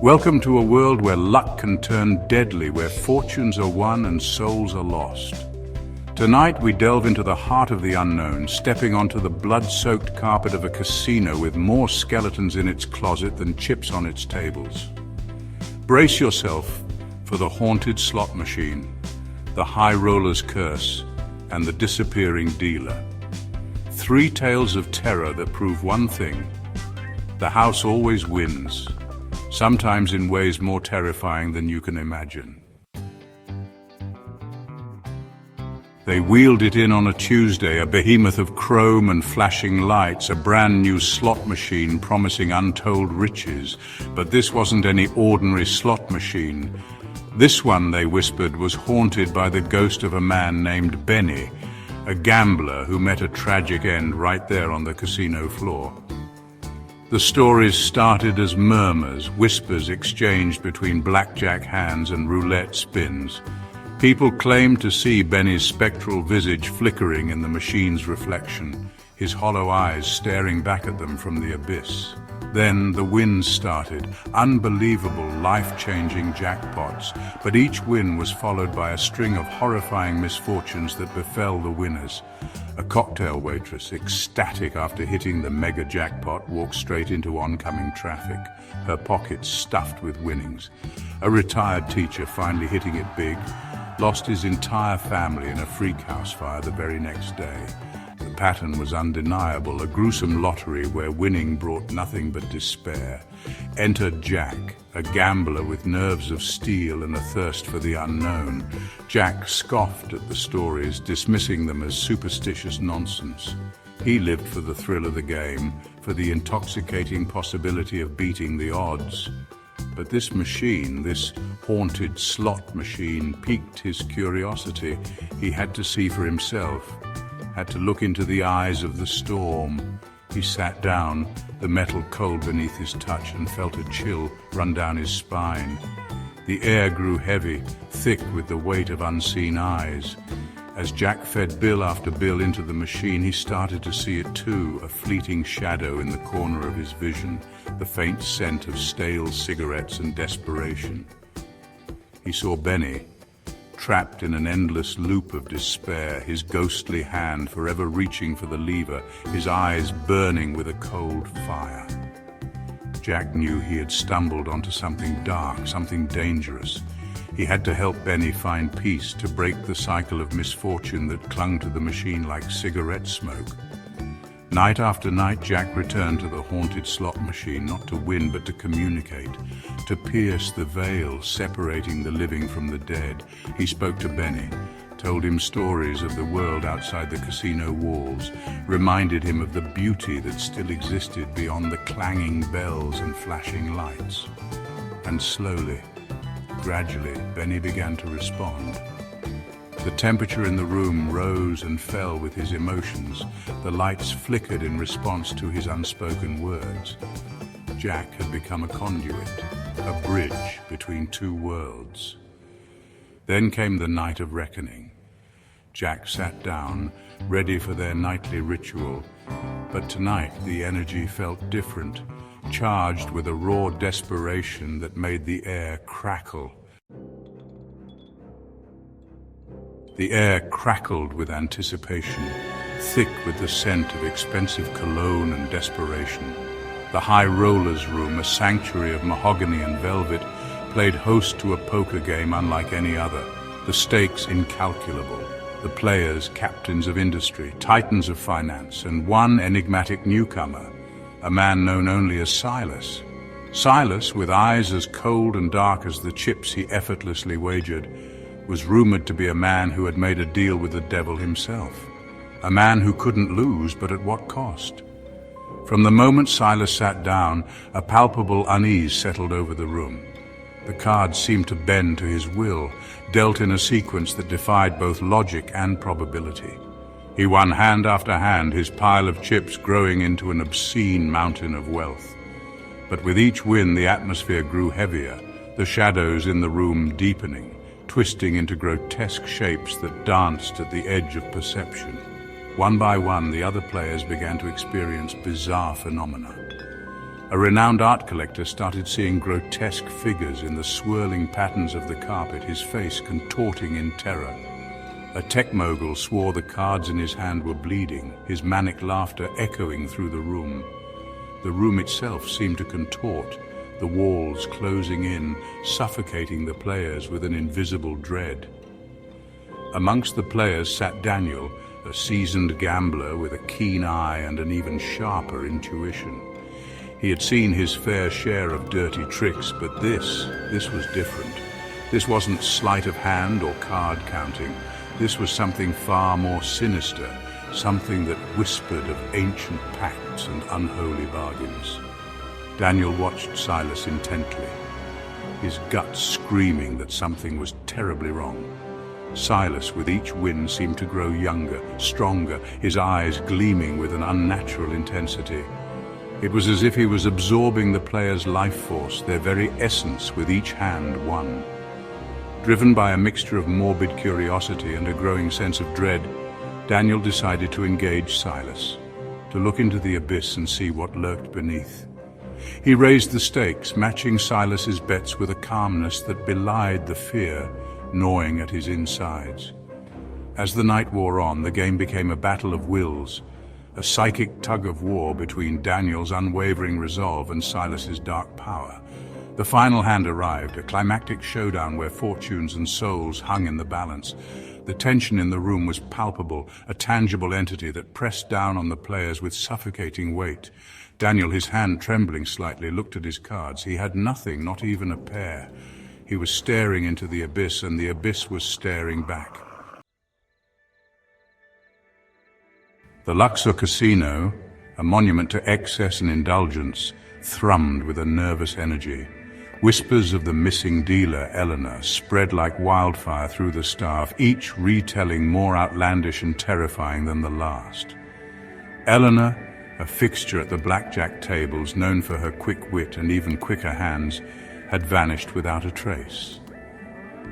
Welcome to a world where luck can turn deadly, where fortunes are won and souls are lost. Tonight we delve into the heart of the unknown, stepping onto the blood-soaked carpet of a casino with more skeletons in its closet than chips on its tables. Brace yourself for the haunted slot machine, the high roller's curse, and the disappearing dealer. Three tales of terror that prove one thing: the house always wins, sometimes in ways more terrifying than you can imagine. They wheeled it in on a Tuesday, a behemoth of chrome and flashing lights, a brand new slot machine promising untold riches. But this wasn't any ordinary slot machine. This one, they whispered, was haunted by the ghost of a man named Benny, a gambler who met a tragic end right there on the casino floor. The stories started as murmurs, whispers exchanged between blackjack hands and roulette spins. People claimed to see Benny's spectral visage flickering in the machine's reflection, his hollow eyes staring back at them from the abyss. Then the wins started, unbelievable, life-changing jackpots, but each win was followed by a string of horrifying misfortunes that befell the winners. A cocktail waitress, ecstatic after hitting the mega jackpot, walked straight into oncoming traffic, her pockets stuffed with winnings. A retired teacher, finally hitting it big, lost his entire family in a freak house fire the very next day. The pattern was undeniable, a gruesome lottery where winning brought nothing but despair. Entered Jack, a gambler with nerves of steel and a thirst for the unknown. Jack scoffed at the stories, dismissing them as superstitious nonsense. He lived for the thrill of the game, for the intoxicating possibility of beating the odds. But this machine, this haunted slot machine, piqued his curiosity. He had to see for himself, had to look into the eyes of the storm. He sat down, the metal cold beneath his touch, and felt a chill run down his spine. The air grew heavy, thick with the weight of unseen eyes. As Jack fed bill after bill into the machine, he started to see it too, a fleeting shadow in the corner of his vision, the faint scent of stale cigarettes and desperation. He saw Benny, trapped in an endless loop of despair, his ghostly hand forever reaching for the lever, his eyes burning with a cold fire. Jack knew he had stumbled onto something dark, something dangerous. He had to help Benny find peace, to break the cycle of misfortune that clung to the machine like cigarette smoke. Night after night, Jack returned to the haunted slot machine, not to win but to communicate, to pierce the veil separating the living from the dead. He spoke to Benny, told him stories of the world outside the casino walls, reminded him of the beauty that still existed beyond the clanging bells and flashing lights. And slowly, gradually, Benny began to respond. The temperature in the room rose and fell with his emotions. The lights flickered in response to his unspoken words. Jack had become a conduit, a bridge between two worlds. Then came the night of reckoning. Jack sat down, ready for their nightly ritual. But tonight the energy felt different, charged with a raw desperation that made the air crackle. The air crackled with anticipation, thick with the scent of expensive cologne and desperation. The high rollers room, a sanctuary of mahogany and velvet, played host to a poker game unlike any other, the stakes incalculable, the players captains of industry, titans of finance, and one enigmatic newcomer, a man known only as Silas. Silas, with eyes as cold and dark as the chips he effortlessly wagered, was rumored to be a man who had made a deal with the devil himself. A man who couldn't lose, but at what cost? From the moment Silas sat down, a palpable unease settled over the room. The cards seemed to bend to his will, dealt in a sequence that defied both logic and probability. He won hand after hand, his pile of chips growing into an obscene mountain of wealth. But with each win, the atmosphere grew heavier, the shadows in the room deepening, twisting into grotesque shapes that danced at the edge of perception. One by one, the other players began to experience bizarre phenomena. A renowned art collector started seeing grotesque figures in the swirling patterns of the carpet, his face contorting in terror. A tech mogul swore the cards in his hand were bleeding, his manic laughter echoing through the room. The room itself seemed to contort, the walls closing in, suffocating the players with an invisible dread. Amongst the players sat Daniel, a seasoned gambler with a keen eye and an even sharper intuition. He had seen his fair share of dirty tricks, but this was different. This wasn't sleight of hand or card counting. This was something far more sinister, something that whispered of ancient pacts and unholy bargains. Daniel watched Silas intently, his gut screaming that something was terribly wrong. Silas, with each win, seemed to grow younger, stronger, his eyes gleaming with an unnatural intensity. It was as if he was absorbing the players' life force, their very essence, with each hand won. Driven by a mixture of morbid curiosity and a growing sense of dread, Daniel decided to engage Silas, to look into the abyss and see what lurked beneath. He raised the stakes, matching Silas's bets with a calmness that belied the fear gnawing at his insides. As the night wore on, the game became a battle of wills, a psychic tug-of-war between Daniel's unwavering resolve and Silas's dark power. The final hand arrived, a climactic showdown where fortunes and souls hung in the balance. The tension in the room was palpable, a tangible entity that pressed down on the players with suffocating weight. Daniel, his hand trembling slightly, looked at his cards. He had nothing, not even a pair. He was staring into the abyss, and the abyss was staring back. The Luxor Casino, a monument to excess and indulgence, thrummed with a nervous energy. Whispers of the missing dealer, Eleanor, spread like wildfire through the staff, each retelling more outlandish and terrifying than the last. Eleanor, a fixture at the blackjack tables, known for her quick wit and even quicker hands, had vanished without a trace.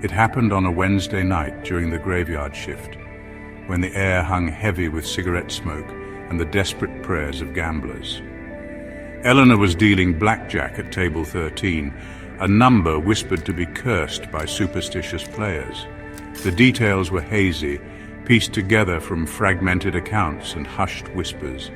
It happened on a Wednesday night during the graveyard shift, when the air hung heavy with cigarette smoke and the desperate prayers of gamblers. Eleanor was dealing blackjack at table 13, a number whispered to be cursed by superstitious players. The details were hazy, pieced together from fragmented accounts and hushed whispers.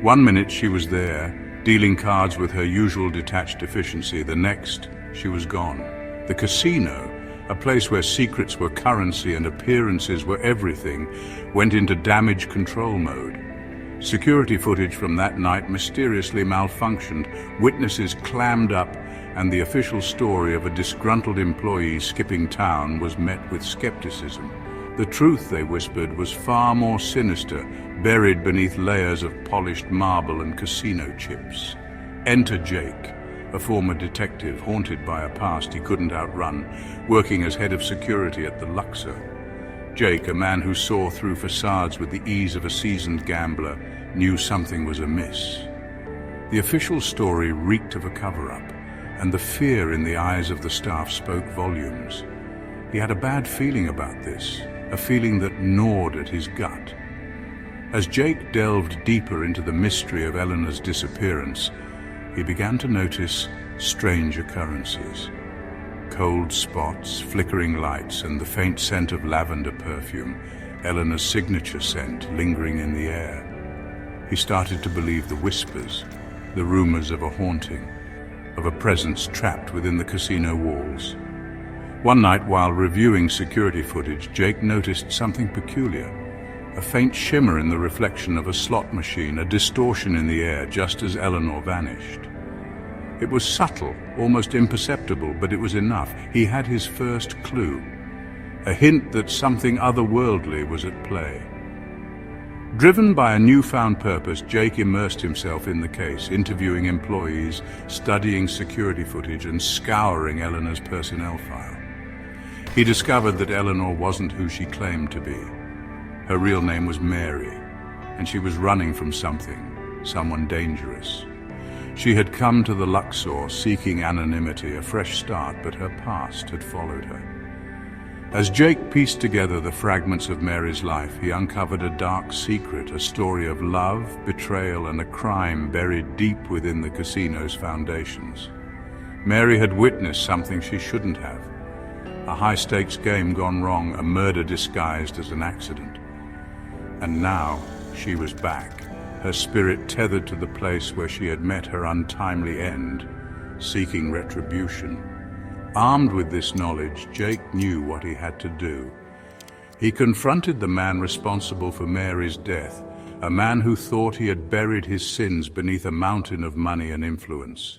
One minute she was there, dealing cards with her usual detached efficiency. The next, she was gone. The casino, a place where secrets were currency and appearances were everything, went into damage control mode. Security footage from that night mysteriously malfunctioned, witnesses clammed up, and the official story of a disgruntled employee skipping town was met with skepticism. The truth, they whispered, was far more sinister, buried beneath layers of polished marble and casino chips. Enter Jake, a former detective haunted by a past he couldn't outrun, working as head of security at the Luxor. Jake, a man who saw through facades with the ease of a seasoned gambler, knew something was amiss. The official story reeked of a cover-up, and the fear in the eyes of the staff spoke volumes. He had a bad feeling about this, a feeling that gnawed at his gut. As Jake delved deeper into the mystery of Eleanor's disappearance, he began to notice strange occurrences. Cold spots, flickering lights, and the faint scent of lavender perfume, Eleanor's signature scent, lingering in the air. He started to believe the whispers, the rumors of a haunting, of a presence trapped within the casino walls. One night, while reviewing security footage, Jake noticed something peculiar. A faint shimmer in the reflection of a slot machine, a distortion in the air just as Eleanor vanished. It was subtle, almost imperceptible, but it was enough. He had his first clue, a hint that something otherworldly was at play. Driven by a newfound purpose, Jake immersed himself in the case, interviewing employees, studying security footage, and scouring Eleanor's personnel file. He discovered that Eleanor wasn't who she claimed to be. Her real name was Mary, and she was running from something, someone dangerous. She had come to the Luxor seeking anonymity, a fresh start, but her past had followed her. As Jake pieced together the fragments of Mary's life, he uncovered a dark secret, a story of love, betrayal, and a crime buried deep within the casino's foundations. Mary had witnessed something she shouldn't have. A high-stakes game gone wrong, a murder disguised as an accident. And now she was back, her spirit tethered to the place where she had met her untimely end, seeking retribution. Armed with this knowledge, Jake knew what he had to do. He confronted the man responsible for Mary's death, a man who thought he had buried his sins beneath a mountain of money and influence.